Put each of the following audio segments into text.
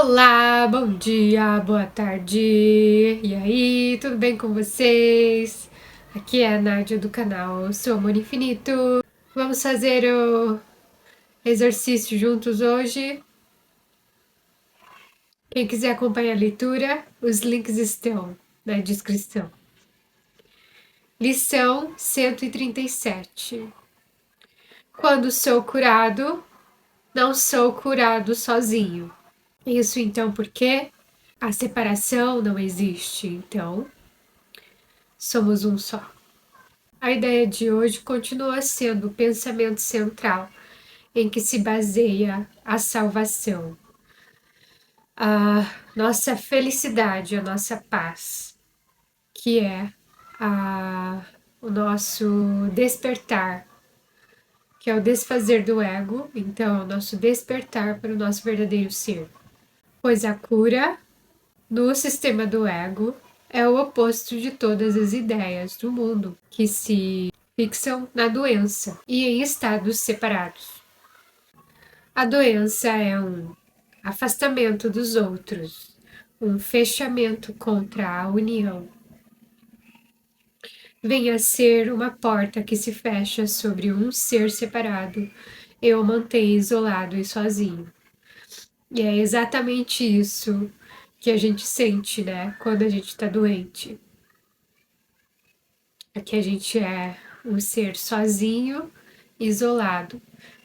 Olá, bom dia, boa tarde. E aí, tudo bem com vocês? Aqui é a Nádia do canal Seu Amor Infinito. Vamos fazer o exercício juntos hoje. Quem quiser acompanhar a leitura, os links estão na descrição. Lição 137. Quando sou curado, não sou curado sozinho. Isso então porque a separação não existe, então somos um só. A ideia de hoje continua sendo o pensamento central em que se baseia a salvação, a nossa felicidade, a nossa paz, que é o nosso despertar, que é o desfazer do ego, então o nosso despertar para o nosso verdadeiro ser. Pois a cura no sistema do ego é o oposto de todas as ideias do mundo que se fixam na doença e em estados separados. A doença é um afastamento dos outros, um fechamento contra a união. Vem a ser uma porta que se fecha sobre um ser separado e o mantém isolado e sozinho. E é exatamente isso que a gente sente, né, quando a gente está doente. É que a gente é um ser sozinho, isolado,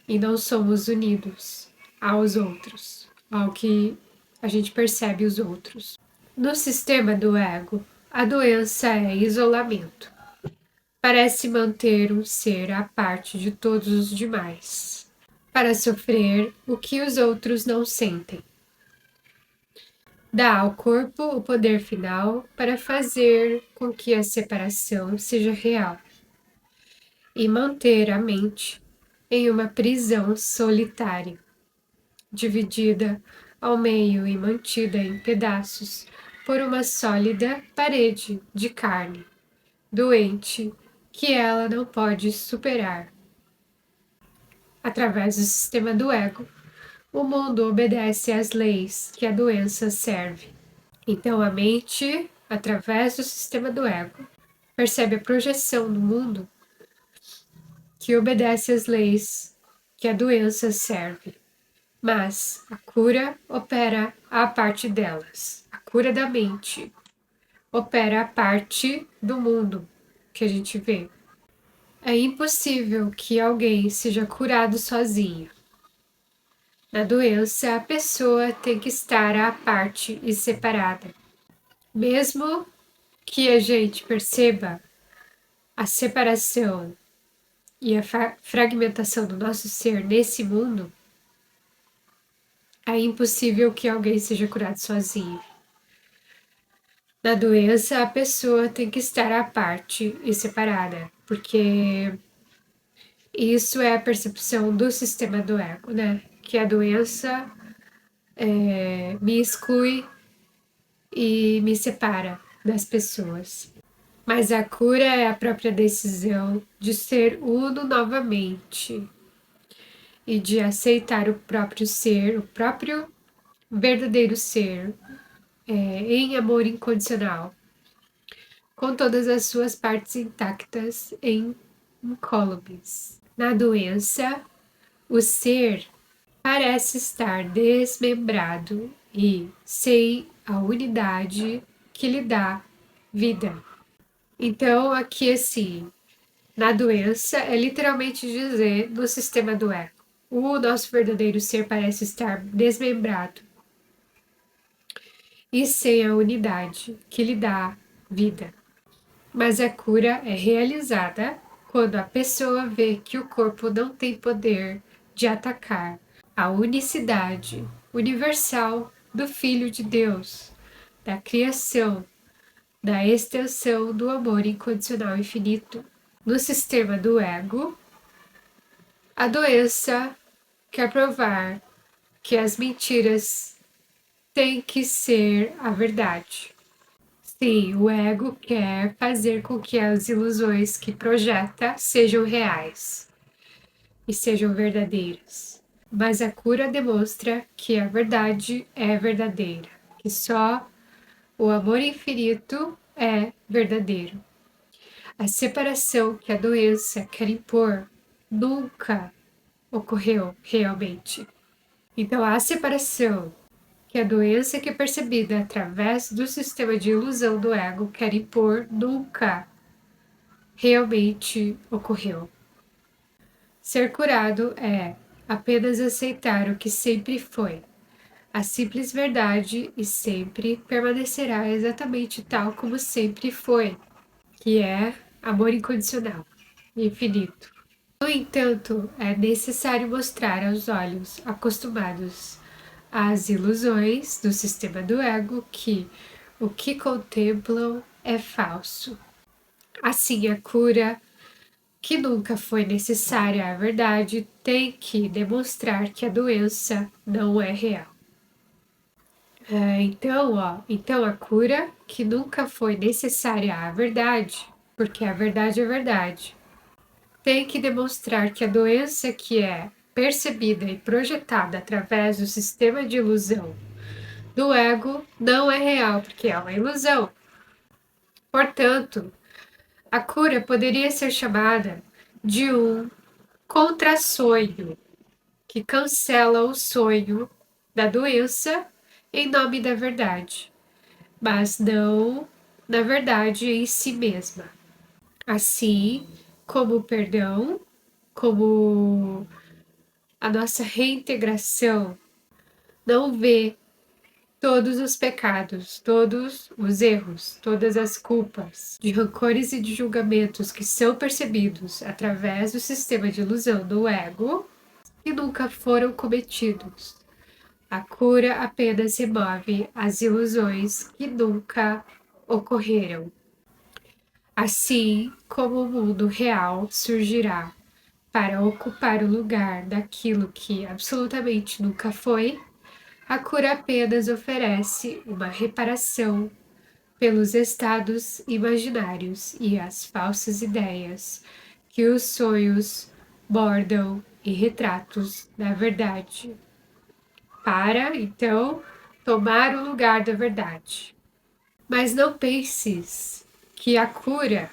e não somos unidos aos outros, ao que a gente percebe os outros. No sistema do ego, a doença é isolamento. Parece manter um ser à parte de todos os demais, para sofrer o que os outros não sentem. Dá ao corpo o poder final para fazer com que a separação seja real e manter a mente em uma prisão solitária, dividida ao meio e mantida em pedaços por uma sólida parede de carne, doente, que ela não pode superar. Através do sistema do ego, o mundo obedece às leis que a doença serve. Então a mente, através do sistema do ego, percebe a projeção do mundo que obedece às leis que a doença serve. Mas a cura opera a parte delas. A cura da mente opera a parte do mundo que a gente vê. É impossível que alguém seja curado sozinho. Na doença, a pessoa tem que estar à parte e separada. Mesmo que a gente perceba a separação e a fragmentação do nosso ser nesse mundo, é impossível que alguém seja curado sozinho. Na doença, a pessoa tem que estar à parte e separada, porque isso é a percepção do sistema do ego, né? Que a doença me exclui e me separa das pessoas. Mas a cura é a própria decisão de ser uno novamente e de aceitar o próprio ser, o próprio verdadeiro ser, em amor incondicional, com todas as suas partes intactas em incólumes. Na doença, o ser parece estar desmembrado e sem a unidade que lhe dá vida. Então, aqui assim, na doença é literalmente dizer no sistema do ego. O nosso verdadeiro ser parece estar desmembrado e sem a unidade que lhe dá vida. Mas a cura é realizada quando a pessoa vê que o corpo não tem poder de atacar a unicidade universal do Filho de Deus, da criação, da extensão do amor incondicional infinito. No sistema do ego, a doença quer provar que as mentiras têm que ser a verdade. Sim, o ego quer fazer com que as ilusões que projeta sejam reais e sejam verdadeiras. Mas a cura demonstra que a verdade é verdadeira, que só o amor infinito é verdadeiro. A separação que a doença quer impor nunca ocorreu realmente. Então, a separação que a doença que é percebida através do sistema de ilusão do ego quer impor nunca realmente ocorreu. Ser curado é apenas aceitar o que sempre foi, a simples verdade, e sempre permanecerá exatamente tal como sempre foi, que é amor incondicional, infinito. No entanto, é necessário mostrar aos olhos acostumados às ilusões do sistema do ego que o que contemplam é falso. Assim, a cura, que nunca foi necessária à verdade, tem que demonstrar que a doença não é real. Então a cura, que nunca foi necessária à verdade, porque a verdade é verdade, tem que demonstrar que a doença que é percebida e projetada através do sistema de ilusão do ego não é real, porque é uma ilusão. Portanto, a cura poderia ser chamada de um contra-sonho, que cancela o sonho da doença em nome da verdade, mas não na verdade em si mesma. Assim como o perdão, como a nossa reintegração, não vê todos os pecados, todos os erros, todas as culpas, de rancores e de julgamentos que são percebidos através do sistema de ilusão do ego, que nunca foram cometidos. A cura apenas remove as ilusões que nunca ocorreram. Assim como o mundo real surgirá para ocupar o lugar daquilo que absolutamente nunca foi, a cura apenas oferece uma reparação pelos estados imaginários e as falsas ideias que os sonhos bordam em retratos da verdade, para, então, tomar o lugar da verdade. Mas não penses que a cura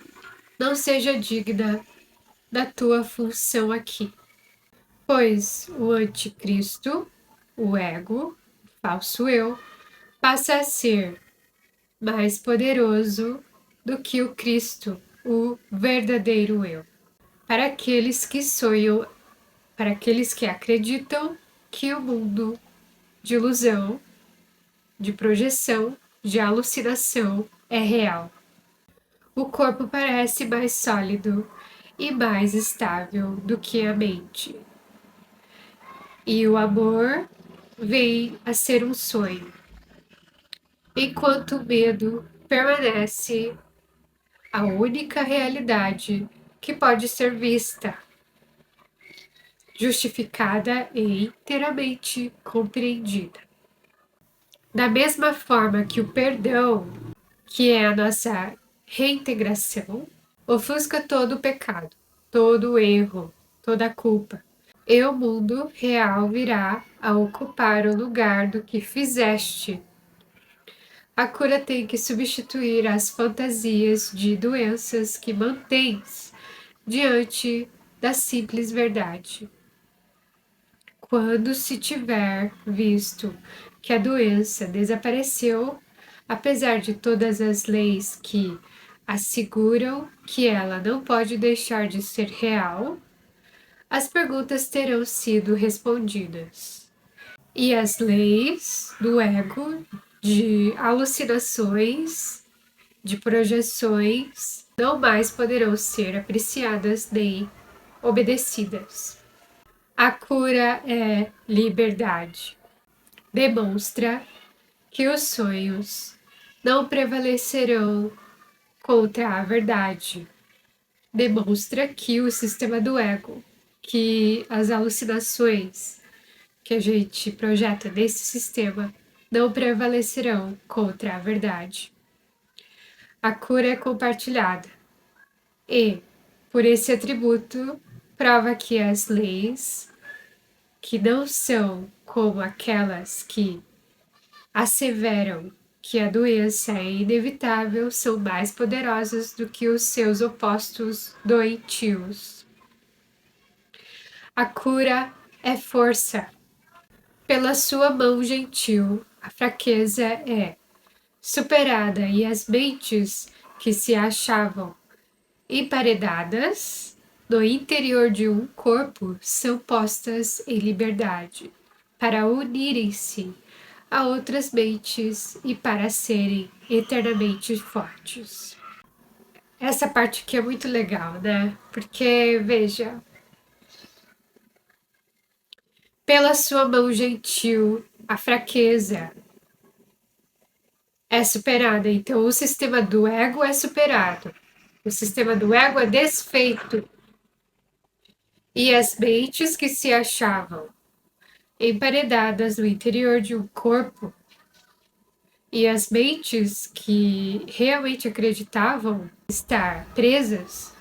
não seja digna da tua função aqui, pois o anticristo, o ego, o falso eu, passa a ser mais poderoso do que o Cristo, o verdadeiro eu. Para aqueles que sonham, para aqueles que acreditam que o mundo de ilusão, de projeção, de alucinação é real. O corpo parece mais sólido e mais estável do que a mente. E o amor vem a ser um sonho, enquanto o medo permanece a única realidade que pode ser vista, justificada e inteiramente compreendida. Da mesma forma que o perdão, que é a nossa reintegração, ofusca todo o pecado, todo o erro, toda a culpa, e o mundo real virá a ocupar o lugar do que fizeste. A cura tem que substituir as fantasias de doenças que mantens diante da simples verdade. Quando se tiver visto que a doença desapareceu, apesar de todas as leis que asseguram que ela não pode deixar de ser real, as perguntas terão sido respondidas. E as leis do ego, de alucinações, de projeções, não mais poderão ser apreciadas nem obedecidas. A cura é liberdade. Demonstra que os sonhos não prevalecerão contra a verdade. Demonstra que o sistema do ego, que as alucinações que a gente projeta nesse sistema não prevalecerão contra a verdade. A cura é compartilhada e, por esse atributo, prova que as leis que não são como aquelas que asseveram que a doença é inevitável, são mais poderosas do que os seus opostos doentios. A cura é força. Pela sua mão gentil, a fraqueza é superada e as mentes que se achavam emparedadas no interior de um corpo são postas em liberdade para unirem-se a outras mentes e para serem eternamente fortes. Essa parte aqui é muito legal, né? Porque, veja, pela sua mão gentil, a fraqueza é superada. Então, o sistema do ego é superado. O sistema do ego é desfeito. E as mentes que se achavam emparedadas no interior de um corpo e as mentes que realmente acreditavam estar presas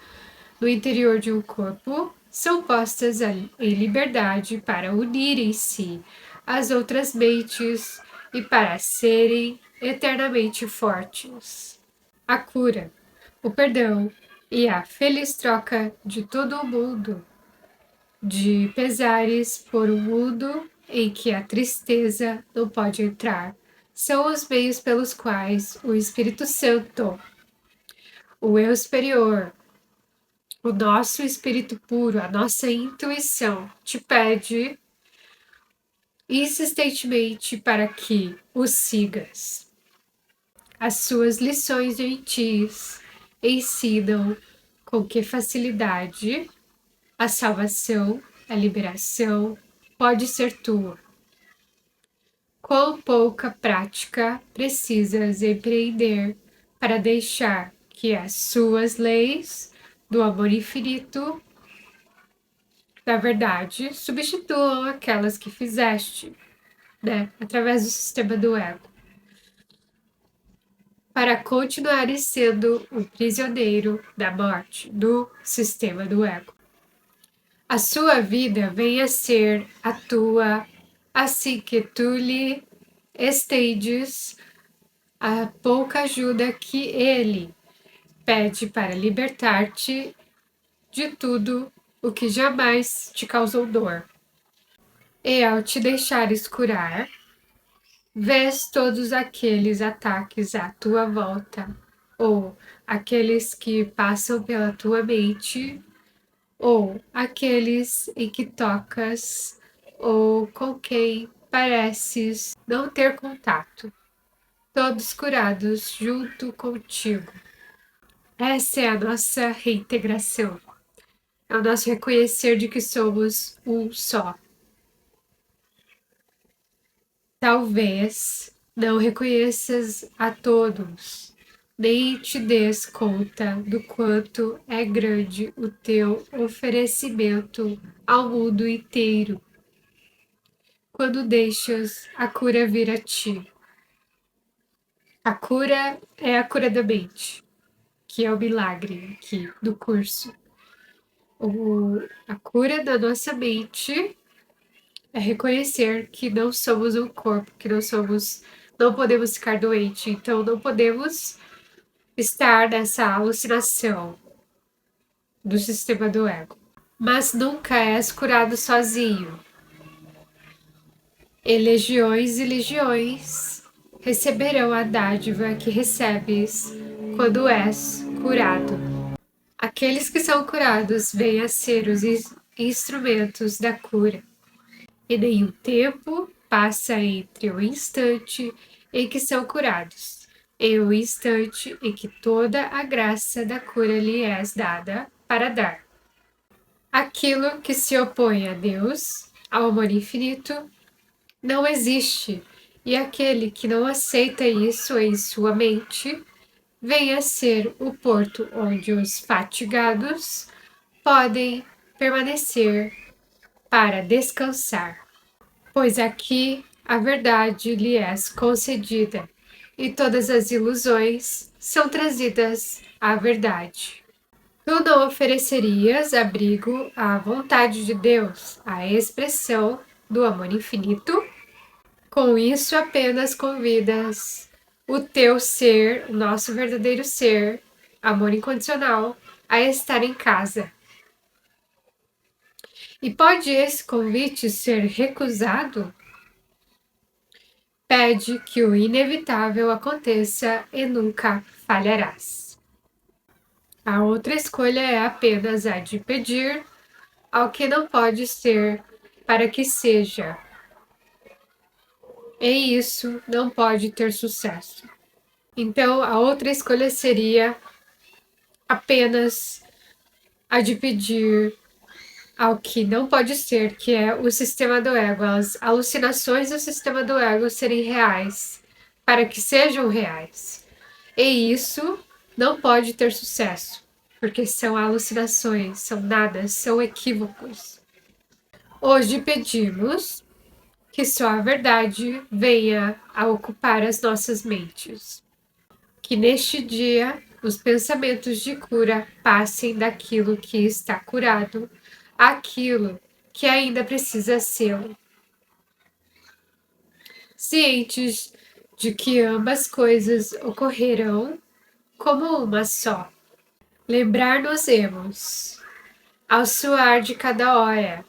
no interior de um corpo são postas em liberdade para unirem-se às outras mentes e para serem eternamente fortes. A cura, o perdão e a feliz troca de todo o mundo de pesares por um mundo em que a tristeza não pode entrar, são os meios pelos quais o Espírito Santo, o eu superior, o nosso espírito puro, a nossa intuição, te pede insistentemente para que o sigas. As suas lições gentis ensinam com que facilidade a salvação, a liberação pode ser tua. Quão pouca prática precisas empreender para deixar que as suas leis do amor infinito, da verdade, substituam aquelas que fizeste, né, através do sistema do ego, para continuares sendo o prisioneiro da morte do sistema do ego. A sua vida venha a ser a tua, assim que tu lhe estendes a pouca ajuda que ele pede para libertar-te de tudo o que jamais te causou dor. E ao te deixares curar, vês todos aqueles ataques à tua volta, ou aqueles que passam pela tua mente, ou aqueles em que tocas, ou com quem pareces não ter contato, todos curados junto contigo. Essa é a nossa reintegração, é o nosso reconhecer de que somos um só. Talvez não reconheças a todos, nem te des conta do quanto é grande o teu oferecimento ao mundo inteiro, quando deixas a cura vir a ti. A cura é a cura da mente, que é o milagre aqui do curso. A cura da nossa mente é reconhecer que não somos um corpo, que não podemos ficar doentes, então não podemos estar nessa alucinação do sistema do ego. Mas nunca és curado sozinho. E legiões receberão a dádiva que recebes quando és curado. Aqueles que são curados vêm a ser os instrumentos da cura. E nenhum tempo passa entre o instante em que são curados e o instante em que toda a graça da cura lhe é dada para dar. Aquilo que se opõe a Deus, ao amor infinito, não existe, e aquele que não aceita isso em sua mente, vem a ser o porto onde os fatigados podem permanecer para descansar, pois aqui a verdade lhe é concedida e todas as ilusões são trazidas à verdade. Tu não oferecerias abrigo à vontade de Deus, à expressão do amor infinito. Com isso, apenas convidas o teu ser, o nosso verdadeiro ser, amor incondicional, a estar em casa. E pode esse convite ser recusado? Pede que o inevitável aconteça e nunca falharás. A outra escolha é apenas a de pedir ao que não pode ser para que seja. E isso não pode ter sucesso. Então, a outra escolha seria apenas a de pedir ao que não pode ser, que é o sistema do ego, as alucinações do sistema do ego serem reais, para que sejam reais. E isso não pode ter sucesso, porque são alucinações, são nada, são equívocos. Hoje pedimos que só a verdade venha a ocupar as nossas mentes. Que neste dia os pensamentos de cura passem daquilo que está curado àquilo que ainda precisa ser. Cientes de que ambas coisas ocorrerão como uma só. Lembrar-nos-emos, ao soar de cada hora,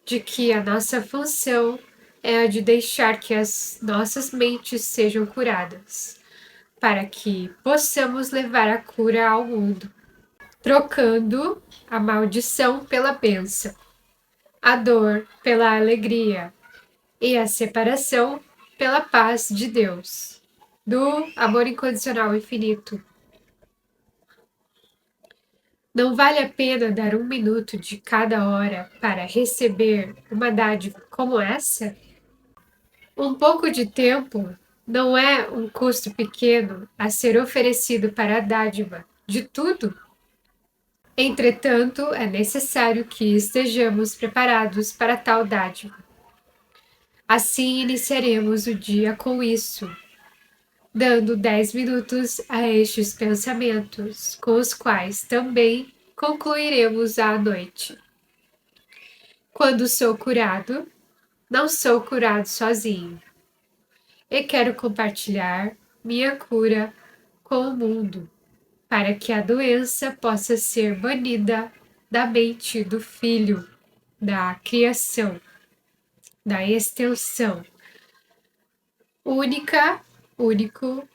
de que a nossa função é a de deixar que as nossas mentes sejam curadas, para que possamos levar a cura ao mundo, trocando a maldição pela bênção, a dor pela alegria e a separação pela paz de Deus, do amor incondicional infinito. Não vale a pena dar 1 minuto de cada hora para receber uma dádiva como essa? Um pouco de tempo não é um custo pequeno a ser oferecido para a dádiva de tudo? Entretanto, é necessário que estejamos preparados para tal dádiva. Assim iniciaremos o dia com isso, dando 10 minutos a estes pensamentos, com os quais também concluiremos a noite. Quando sou curado, não sou curado sozinho. E quero compartilhar minha cura com o mundo, para que a doença possa ser banida da mente do Filho, da criação, da extensão único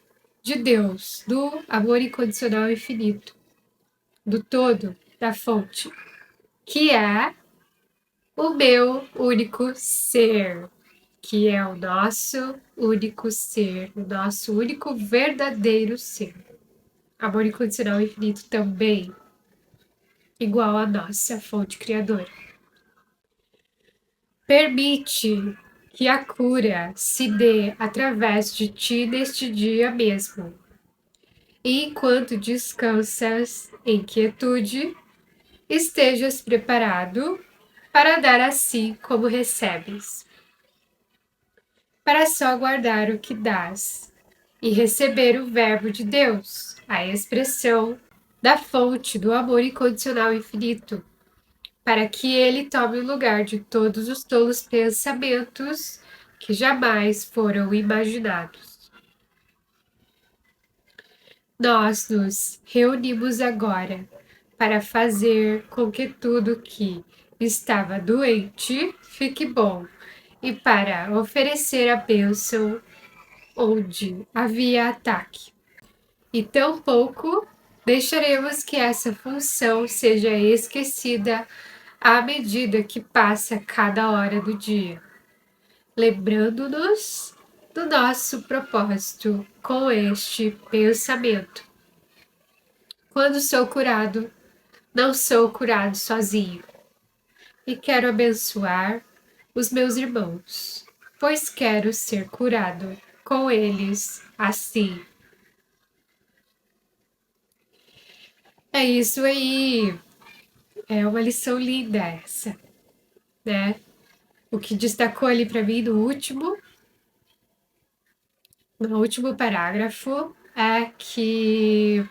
de Deus, do amor incondicional infinito, do todo, da fonte, que é o meu único ser, que é o nosso único ser, o nosso único verdadeiro ser. Amor incondicional infinito também, igual a nossa fonte criadora. Permite que a cura se dê através de ti neste dia mesmo. E enquanto descansas em quietude, estejas preparado para dar assim como recebes. Para só guardar o que dás e receber o verbo de Deus, a expressão da fonte do amor incondicional infinito, para que ele tome o lugar de todos os tolos pensamentos que jamais foram imaginados. Nós nos reunimos agora para fazer com que tudo que estava doente fique bom e para oferecer a bênção onde havia ataque. E tampouco deixaremos que essa função seja esquecida à medida que passa cada hora do dia, lembrando-nos do nosso propósito com este pensamento. Quando sou curado, não sou curado sozinho. E quero abençoar os meus irmãos, pois quero ser curado com eles assim. É isso aí. É uma lição linda essa, né? O que destacou ali para mim no último parágrafo é que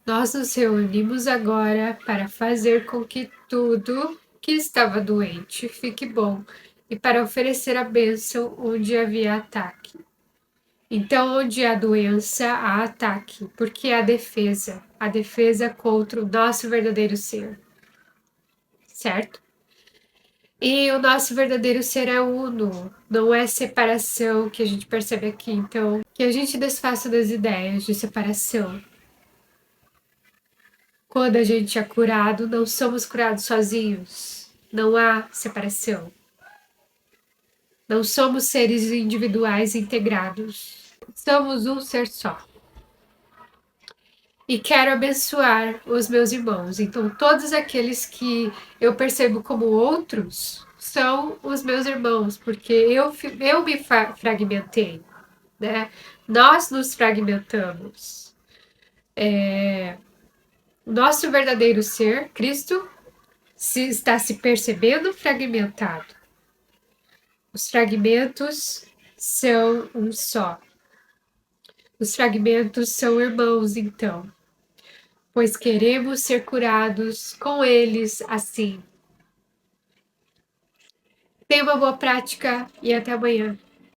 nós nos reunimos agora para fazer com que tudo que estava doente fique bom e para oferecer a bênção onde havia ataque. Então, onde há doença, há ataque, porque há a defesa contra o nosso verdadeiro ser, certo? E o nosso verdadeiro ser é uno, não é separação que a gente percebe aqui. Então, que a gente desfaça das ideias de separação. Quando a gente é curado, não somos curados sozinhos. Não há separação. Não somos seres individuais integrados. Somos um ser só. E quero abençoar os meus irmãos. Então, todos aqueles que eu percebo como outros são os meus irmãos, porque eu me fragmentei, né? Nós nos fragmentamos. O nosso verdadeiro ser, Cristo, está se percebendo fragmentado. Os fragmentos são um só. Os fragmentos são irmãos, então, pois queremos ser curados com eles assim. Tenha uma boa prática e até amanhã.